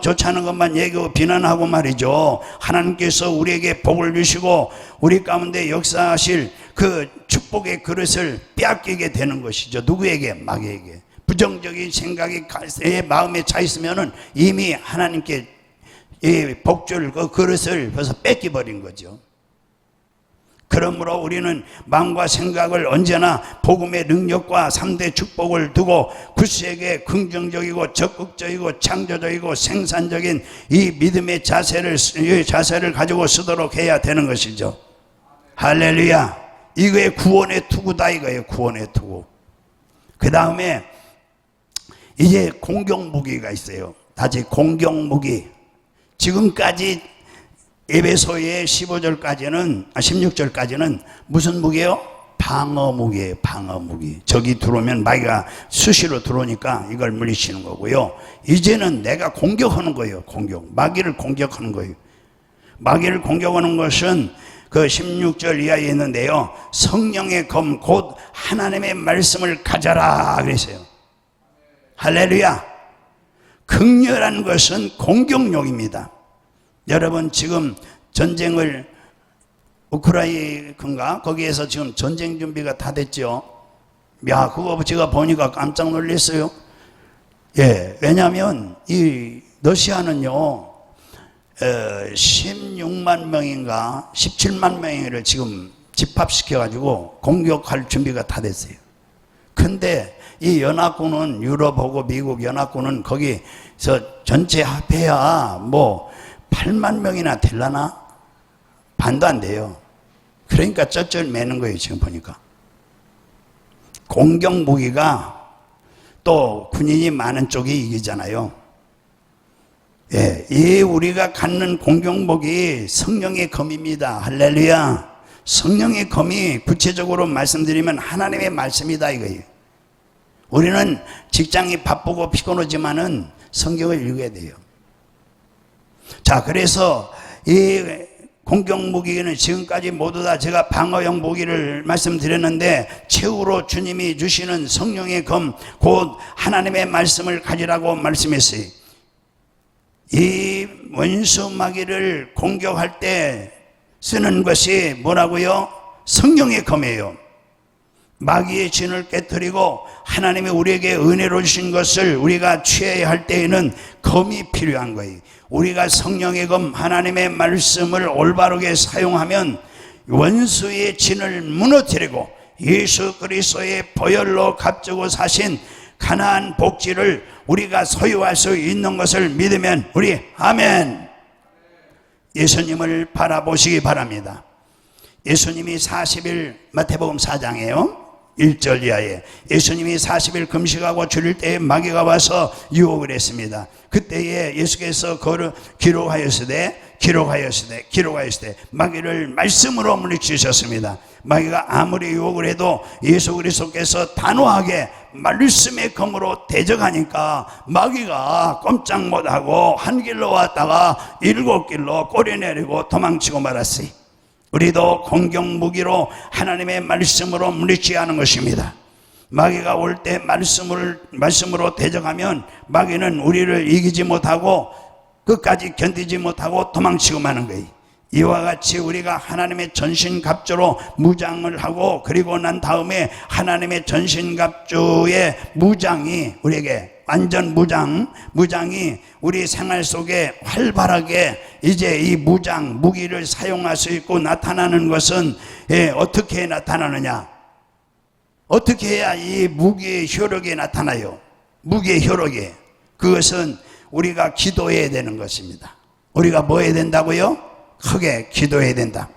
A: 좋지 않은 것만 얘기하고 비난하고 말이죠. 하나님께서 우리에게 복을 주시고 우리 가운데 역사하실 그 축복의 그릇을 빼앗기게 되는 것이죠. 누구에게? 마귀에게. 부정적인 생각이 내 마음에 차 있으면은 이미 하나님께 이 복줄 그 그릇을 벌써 뺏기버린 거죠. 그러므로 우리는 마음과 생각을 언제나 복음의 능력과 3대 축복을 두고 굳세게 긍정적이고 적극적이고 창조적이고 생산적인 이 믿음의 자세를 가지고 쓰도록 해야 되는 것이죠. 할렐루야. 이거의 구원의 투구다 이거예요. 구원의 투구. 그 다음에 이제 공격무기가 있어요. 다시 공격무기. 지금까지 에베소의 16절까지는 무슨 무기예요? 방어무기예요. 방어무기. 적이 들어오면 마귀가 수시로 들어오니까 이걸 물리치는 거고요. 이제는 내가 공격하는 거예요. 공격. 마귀를 공격하는 거예요. 마귀를 공격하는 것은 그 16절 이하에 있는데요. 성령의 검 곧 하나님의 말씀을 가져라 그랬어요. 할렐루야. 극렬한 것은 공격용입니다. 여러분 지금 전쟁을 우크라이나인가 거기에서 지금 전쟁 준비가 다 됐죠. 야, 그거 제가 보니까 깜짝 놀랐어요. 예, 왜냐하면 이 러시아는요 16만 명인가 17만 명을 지금 집합시켜 가지고 공격할 준비가 다 됐어요. 근데 이 연합군은 유럽하고 미국 연합군은 거기서 전체 합해야 뭐 8만 명이나 되려나? 반도 안 돼요. 그러니까 쩔쩔 매는 거예요. 지금 보니까 공격 무기가 또 군인이 많은 쪽이 이기잖아요. 예, 이 우리가 갖는 공격 무기 성령의 검입니다. 할렐루야. 성령의 검이 구체적으로 말씀드리면 하나님의 말씀이다 이거예요. 우리는 직장이 바쁘고 피곤하지만은 성경을 읽어야 돼요. 자, 그래서 이 공격 무기는 지금까지 모두 다 제가 방어용 무기를 말씀드렸는데 최후로 주님이 주시는 성령의 검 곧 하나님의 말씀을 가지라고 말씀했어요. 이 원수 마귀를 공격할 때 쓰는 것이 뭐라고요? 성령의 검이에요. 마귀의 진을 깨뜨리고 하나님이 우리에게 은혜로 주신 것을 우리가 취해야 할 때에는 검이 필요한 거예요. 우리가 성령의 검 하나님의 말씀을 올바르게 사용하면 원수의 진을 무너뜨리고 예수 그리스도의 보혈로 값주고 사신 가나안 복지를 우리가 소유할 수 있는 것을 믿으면 우리 아멘. 예수님을 바라보시기 바랍니다. 예수님이 40일 마태복음 4장이에요. 1절 이하에 예수님이 40일 금식하고 줄일 때에 마귀가 와서 유혹을 했습니다. 그때에 예수께서 기록하였으되 마귀를 말씀으로 물리치셨습니다. 마귀가 아무리 유혹을 해도 예수 그리스도께서 단호하게 말씀의 검으로 대적하니까 마귀가 꼼짝 못하고 한 길로 왔다가 7길로 꼬리 내리고 도망치고 말았어요. 우리도 공격 무기로 하나님의 말씀으로 물리치하는 것입니다. 마귀가 올 때 말씀으로 대적하면 마귀는 우리를 이기지 못하고 끝까지 견디지 못하고 도망치고 마는 거예요. 이와 같이 우리가 하나님의 전신갑주로 무장을 하고 그리고 난 다음에 하나님의 전신갑주의 무장이 우리에게 완전 무장이 우리 생활 속에 활발하게 이제 이 무기를 사용할 수 있고 나타나는 것은 어떻게 나타나느냐? 어떻게 해야 이 무기의 효력이 나타나요? 무기의 효력이 그것은 우리가 기도해야 되는 것입니다. 우리가 뭐 해야 된다고요? 크게 기도해야 된다.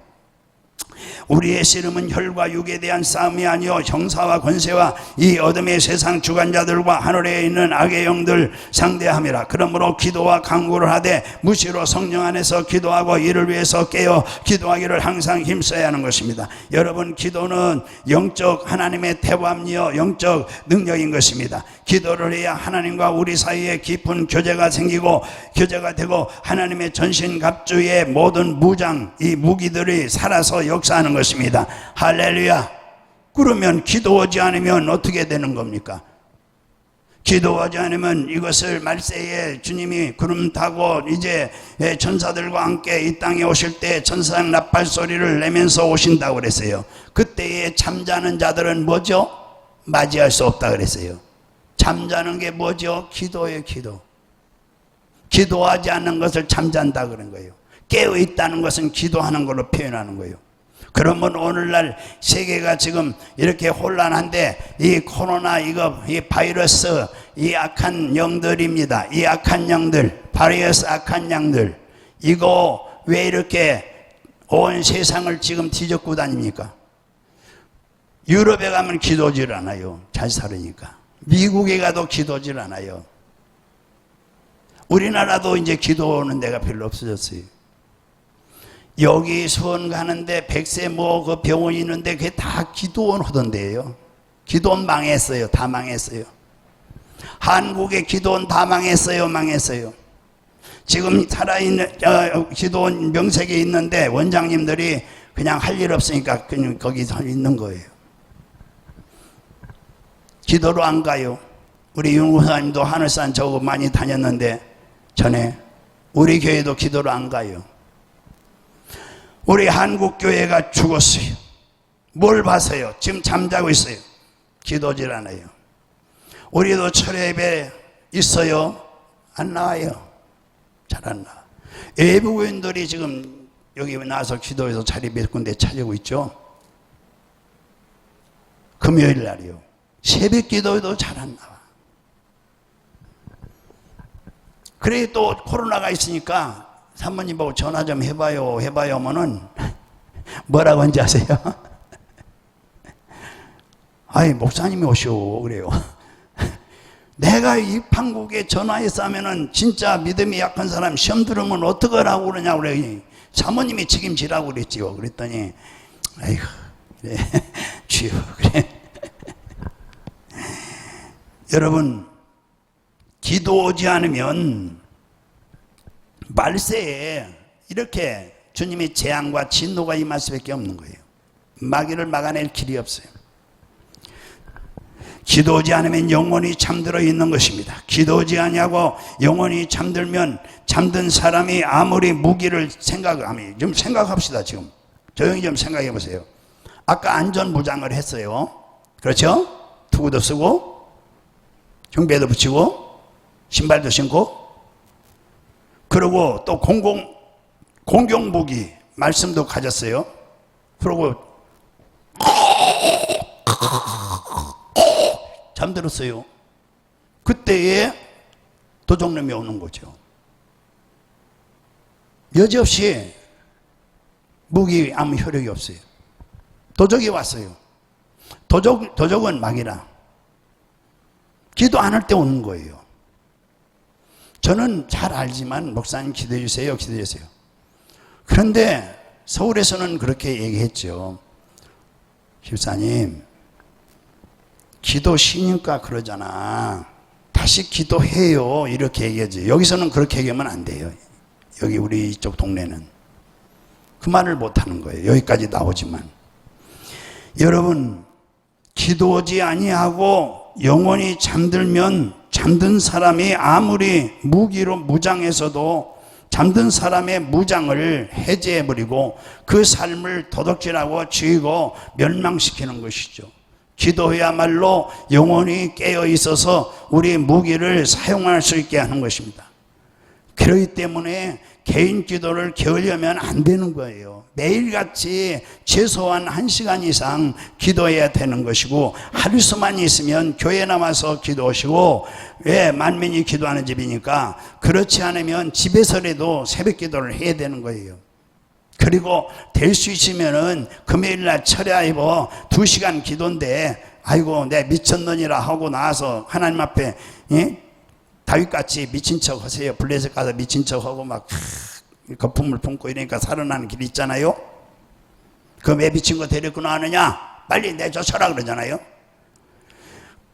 A: 우리의 씨름은 혈과 육에 대한 싸움이 아니요 형사와 권세와 이 어둠의 세상 주관자들과 하늘에 있는 악의 영들 상대함이라. 그러므로 기도와 간구를 하되 무시로 성령 안에서 기도하고 이를 위해서 깨어 기도하기를 항상 힘써야 하는 것입니다. 여러분, 기도는 영적 하나님의 대화이요 영적 능력인 것입니다. 기도를 해야 하나님과 우리 사이에 깊은 교제가 생기고 교제가 되고 하나님의 전신갑주의 모든 무장 이 무기들이 살아서 역사하는 것입니다. 할렐루야. 그러면 기도하지 않으면 어떻게 되는 겁니까? 기도하지 않으면 이것을 말세에 주님이 구름 타고 이제 천사들과 함께 이 땅에 오실 때 천사장 나팔 소리를 내면서 오신다고 그랬어요. 그때에 잠자는 자들은 뭐죠? 맞이할 수 없다 그랬어요. 잠자는 게 뭐죠? 기도예요. 기도. 기도하지 않는 것을 잠잔다 그런 거예요. 깨어있다는 것은 기도하는 걸로 표현하는 거예요. 그러면 오늘날 세계가 지금 이렇게 혼란한데 이 코로나 이 바이러스 이 악한 영들입니다. 이 악한 영들, 바이러스 악한 영들 이거 왜 이렇게 온 세상을 지금 뒤적고 다닙니까? 유럽에 가면 기도질 않아요. 잘 살으니까. 미국에 가도 기도질 않아요. 우리나라도 이제 기도하는 데가 별로 없어졌어요. 여기 수원 가는데 백세 뭐 그 병원 있는데 그게 다 기도원 하던데요. 기도원 망했어요. 다 망했어요. 한국의 기도원 다 망했어요. 망했어요. 지금 살아있는 기도원 명색에 있는데 원장님들이 그냥 할 일 없으니까 그냥 거기 있는 거예요. 기도로 안 가요. 우리 윤구사님도 하늘산 저거 많이 다녔는데 전에 우리 교회도 기도로 안 가요. 우리 한국교회가 죽었어요. 뭘 봐서요? 지금 잠자고 있어요. 기도질 않아요. 우리도 철회 예배 있어요? 안 나와요. 잘 안 나와. 외부인들이 지금 여기 나와서 기도해서 자리 몇 군데 차지고 있죠. 금요일 날이요. 새벽 기도에도 잘 안 나와. 그래 또 코로나가 있으니까 사모님 보고 전화 좀 해봐요 하면은 뭐라고 하는지 아세요? 아이 목사님이 오시오 그래요. 내가 이 판국에 전화해서 하면은 진짜 믿음이 약한 사람 시험 들으면 어떡하라고 그러냐고 그래. 사모님이 책임지라고 그랬지요. 그랬더니 아이고 그래 주여 그래. 여러분 기도하지 않으면 말세에 이렇게 주님의 재앙과 진노가 임할 수밖에 없는 거예요. 마귀를 막아낼 길이 없어요. 기도하지 않으면 영원히 잠들어 있는 것입니다. 기도하지 아니하고 영원히 잠들면 잠든 사람이 아무리 무기를 생각하면 좀 생각합시다. 지금 조용히 좀 생각해 보세요. 아까 안전무장을 했어요. 그렇죠? 투구도 쓰고 경배도 붙이고 신발도 신고 그리고 또 공경무기 말씀도 가졌어요. 그리고 잠들었어요. 그때에 도적놈이 오는 거죠. 여지없이 무기 아무 효력이 없어요. 도적이 왔어요. 도적은 막이라. 기도 안 할 때 오는 거예요. 저는 잘 알지만 목사님 기도해 주세요. 기도해 주세요. 그런데 서울에서는 그렇게 얘기했죠. 집사님 기도 쉬니까 그러잖아. 다시 기도해요. 이렇게 얘기하지. 여기서는 그렇게 얘기하면 안 돼요. 여기 우리 이쪽 동네는. 그 말을 못하는 거예요. 여기까지 나오지만. 여러분 기도하지 아니하고 영원히 잠들면 잠든 사람이 아무리 무기로 무장해서도 잠든 사람의 무장을 해제해버리고 그 삶을 도둑질하고 죽이고 멸망시키는 것이죠. 기도해야말로 영원히 깨어 있어서 우리 무기를 사용할 수 있게 하는 것입니다. 그렇기 때문에 개인 기도를 게으려면 안 되는 거예요. 매일같이 최소한 1시간 이상 기도해야 되는 것이고 할 수만 있으면 교회 나와서 기도하시고 왜 만민이 기도하는 집이니까 그렇지 않으면 집에서라도 새벽 기도를 해야 되는 거예요. 그리고 될 수 있으면은 금요일날 철야입어 2시간 기도인데 아이고 내 미쳤느니라 하고 나와서 하나님 앞에 다윗같이 미친 척 하세요. 블레셋 가서 미친 척 하고 막 거품을 품고 이러니까 살아나는 길이 있잖아요. 그 왜 미친 거 데리고 나왔느냐? 빨리 내쫓아라 그러잖아요.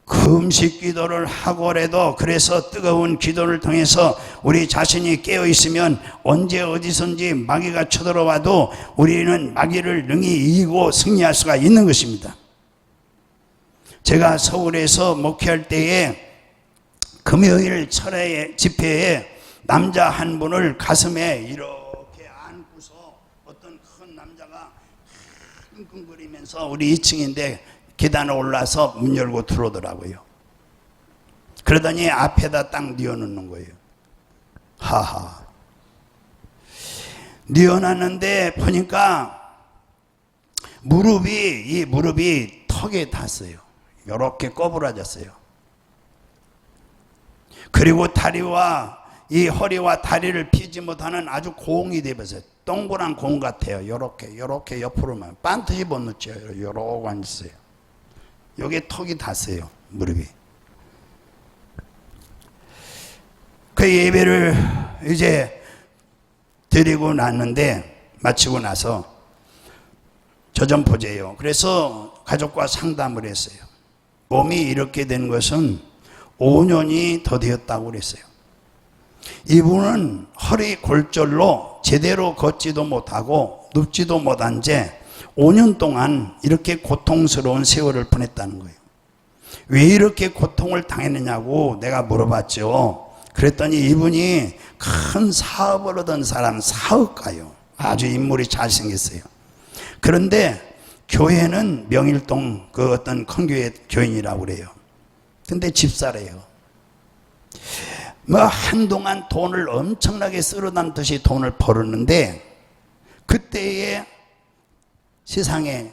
A: 금식 기도를 하고라도 그래서 뜨거운 기도를 통해서 우리 자신이 깨어 있으면 언제 어디선지 마귀가 쳐들어와도 우리는 마귀를 능히 이기고 승리할 수가 있는 것입니다. 제가 서울에서 목회할 때에 금요일 철회 집회에 남자 한 분을 가슴에 이렇게 안고서 어떤 큰 남자가 끙끙거리면서 우리 2층인데 계단에 올라서 문 열고 들어오더라고요. 그러더니 앞에다 딱 뉘어놓는 거예요. 하하. 뉘어놨는데 보니까 무릎이 턱에 닿았어요. 이렇게 꼬부라졌어요. 그리고 다리와 이 허리와 다리를 피지 못하는 아주 공이 되어서 동그란 공 같아요. 요렇게 옆으로만 반드시 못 넣죠. 요러고 앉았어요. 여기에 턱이 닿았어요. 무릎이. 그 예배를 이제 드리고 났는데, 마치고 나서 저점포제예요. 그래서 가족과 상담을 했어요. 몸이 이렇게 된 것은 5년이 더 되었다고 그랬어요. 이분은 허리 골절로 제대로 걷지도 못하고 눕지도 못한 채 5년 동안 이렇게 고통스러운 세월을 보냈다는 거예요. 왜 이렇게 고통을 당했느냐고 내가 물어봤죠. 그랬더니 이분이 큰 사업을 하던 사람, 사업가요. 아주 인물이 잘생겼어요. 그런데 교회는 명일동 그 어떤 큰 교회 교인이라고 그래요. 근데 집사래요. 뭐 한동안 돈을 엄청나게 쓸어담듯이 돈을 벌었는데, 그때에 세상에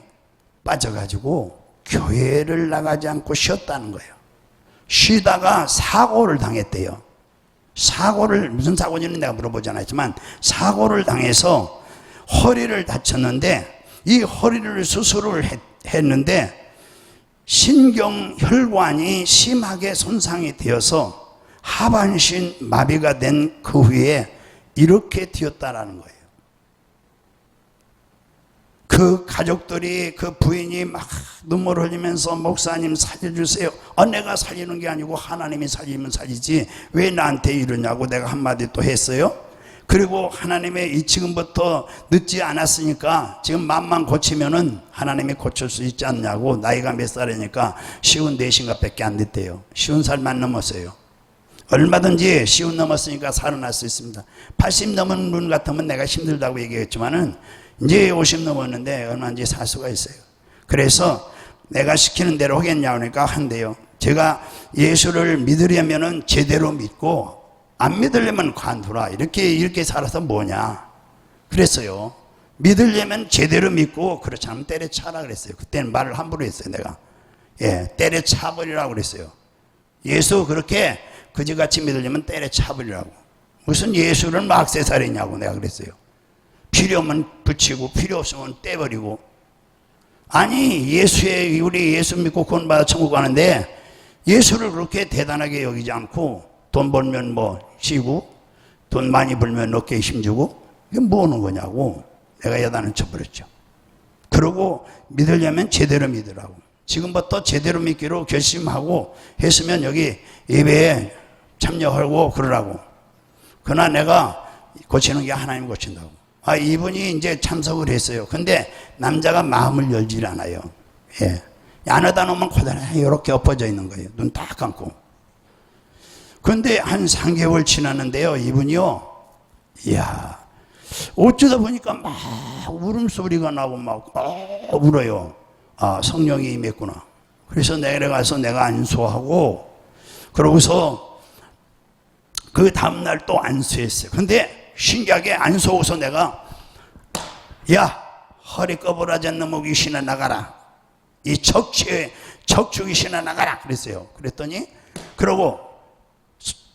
A: 빠져가지고 교회를 나가지 않고 쉬었다는 거예요. 쉬다가 사고를 당했대요. 사고를, 무슨 사고인지는 내가 물어보지 않았지만 사고를 당해서 허리를 다쳤는데, 이 허리를 수술을 했는데 신경혈관이 심하게 손상이 되어서 하반신 마비가 된 그 후에 이렇게 되었다라는 거예요. 그 가족들이, 그 부인이 막 눈물 흘리면서 목사님 살려주세요. 내가 살리는 게 아니고 하나님이 살리면 살리지 왜 나한테 이러냐고 내가 한마디 또 했어요. 그리고 하나님의 지금부터 늦지 않았으니까 지금 맘만 고치면은 하나님이 고칠 수 있지 않냐고. 나이가 몇 살이니까 54인가 밖에 안 됐대요. 50살만 넘었어요. 얼마든지 50 넘었으니까 살아날 수 있습니다. 80 넘은 분 같으면 내가 힘들다고 얘기했지만은 이제 50 넘었는데 얼마든지 살 수가 있어요. 그래서 내가 시키는 대로 하겠냐고 하니까 한대요. 제가 예수를 믿으려면은 제대로 믿고 안 믿으려면 관두라. 이렇게 살아서 뭐냐 그랬어요. 믿으려면 제대로 믿고 그렇지 않으면 때려차라 그랬어요. 그때는 말을 함부로 했어요. 내가 때려차버리라고 그랬어요. 예수 그렇게 그지같이 믿으려면 때려차버리라고. 무슨 예수를 막 악세사리냐고 내가 그랬어요. 필요하면 붙이고 필요 없으면 떼버리고. 아니 우리 예수 믿고 구원받아 천국 가는데 예수를 그렇게 대단하게 여기지 않고 돈 벌면 뭐 쉬고 돈 많이 벌면 어깨에 힘주고 이게 뭐 하는 거냐고 내가 야단을 쳐버렸죠. 그러고 믿으려면 제대로 믿으라고. 지금부터 제대로 믿기로 결심하고 했으면 여기 예배에 참여하고 그러라고. 그러나 내가 고치는 게 하나님 고친다고. 이분이 이제 참석을 했어요. 근데 남자가 마음을 열질 않아요. 안에다 놓으면 고단해 이렇게 엎어져 있는 거예요. 눈 딱 감고. 근데 한 3개월 지났는데요. 이분이요. 이야, 어쩌다 보니까 막 울음소리가 나고 막 울어요. 성령이 임했구나. 그래서 내려가서 내가 안수하고 그러고서 그 다음날 또 안수했어요. 근데 신기하게 안수하고서 내가 허리 꺼부라진 놈의 귀신아 나가라. 이 척추 귀신아 나가라 그랬어요. 그랬더니 그러고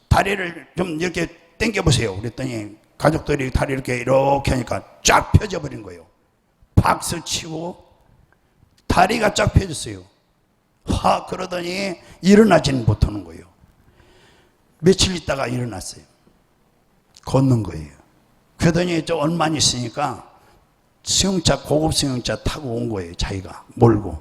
A: 다리를 좀 이렇게 당겨보세요. 그랬더니 가족들이 다리 이렇게 하니까 쫙 펴져버린 거예요. 박수 치고 다리가 쫙 펴졌어요. 그러더니 일어나지는 못하는 거예요. 며칠 있다가 일어났어요. 걷는 거예요. 그러더니 좀 얼마 있으니까 수영차, 고급 수영차 타고 온 거예요. 자기가 몰고.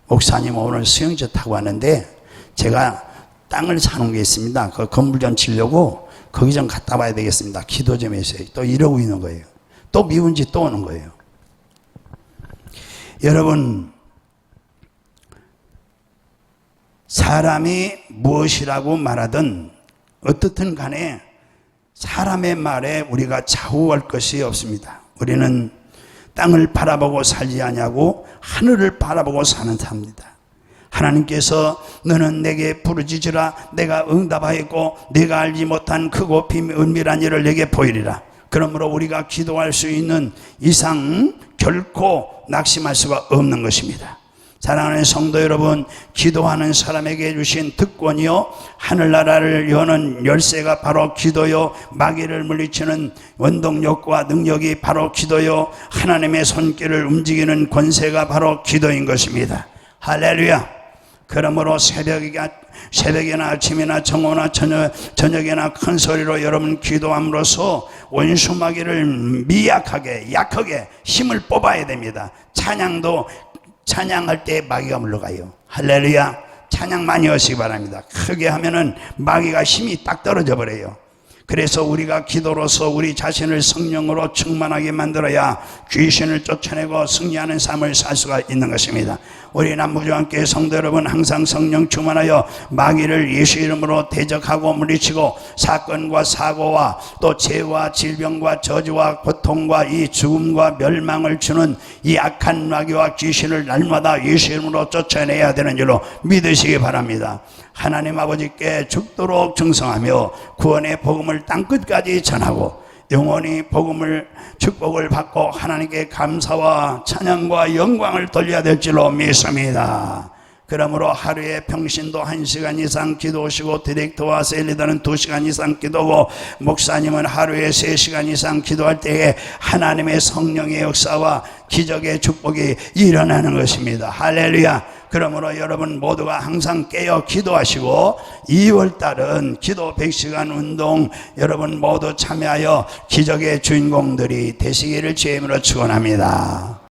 A: 목사님 오늘 수영차 타고 왔는데 제가 땅을 사놓은 게 있습니다. 그 건물 좀 지려고 거기 좀 갔다 와야 되겠습니다. 기도 좀 해주세요. 또 이러고 있는 거예요. 또 미운 짓 또 오는 거예요. 여러분, 사람이 무엇이라고 말하든 어떻든 간에 사람의 말에 우리가 좌우할 것이 없습니다. 우리는 땅을 바라보고 살지 아니하고 하늘을 바라보고 사는 사람입니다. 하나님께서 너는 내게 부르짖으라 내가 응답하였고 네가 알지 못한 크고 은밀한 일을 내게 보이리라. 그러므로 우리가 기도할 수 있는 이상 결코 낙심할 수가 없는 것입니다. 사랑하는 성도 여러분, 기도하는 사람에게 주신 특권이요 하늘나라를 여는 열쇠가 바로 기도요, 마귀를 물리치는 원동력과 능력이 바로 기도요, 하나님의 손길을 움직이는 권세가 바로 기도인 것입니다. 할렐루야. 그러므로 새벽이나 아침이나 정오나 저녁이나 큰 소리로 여러분 기도함으로써 원수 마귀를 미약하게 약하게 힘을 뽑아야 됩니다. 찬양도 찬양할 때 마귀가 물러가요. 할렐루야. 찬양 많이 하시기 바랍니다. 크게 하면은 마귀가 힘이 딱 떨어져 버려요. 그래서 우리가 기도로서 우리 자신을 성령으로 충만하게 만들어야 귀신을 쫓아내고 승리하는 삶을 살 수가 있는 것입니다. 우리 남부교회교회 성도 여러분, 항상 성령 충만하여 마귀를 예수 이름으로 대적하고 물리치고 사건과 사고와 또 죄와 질병과 저주와 고통과 이 죽음과 멸망을 주는 이 악한 마귀와 귀신을 날마다 예수 이름으로 쫓아내야 되는 줄로 믿으시기 바랍니다. 하나님 아버지께 죽도록 충성하며 구원의 복음을 땅끝까지 전하고 영원히 축복을 받고 하나님께 감사와 찬양과 영광을 돌려야 될 줄로 믿습니다. 그러므로 하루에 평신도 1시간 이상 기도하시고 디렉터와 셀리더는 2시간 이상 기도하고 목사님은 하루에 3시간 이상 기도할 때에 하나님의 성령의 역사와 기적의 축복이 일어나는 것입니다. 할렐루야. 그러므로 여러분 모두가 항상 깨어 기도하시고 2월달은 기도 100시간 운동 여러분 모두 참여하여 기적의 주인공들이 되시기를 주의 이름으로 축원합니다.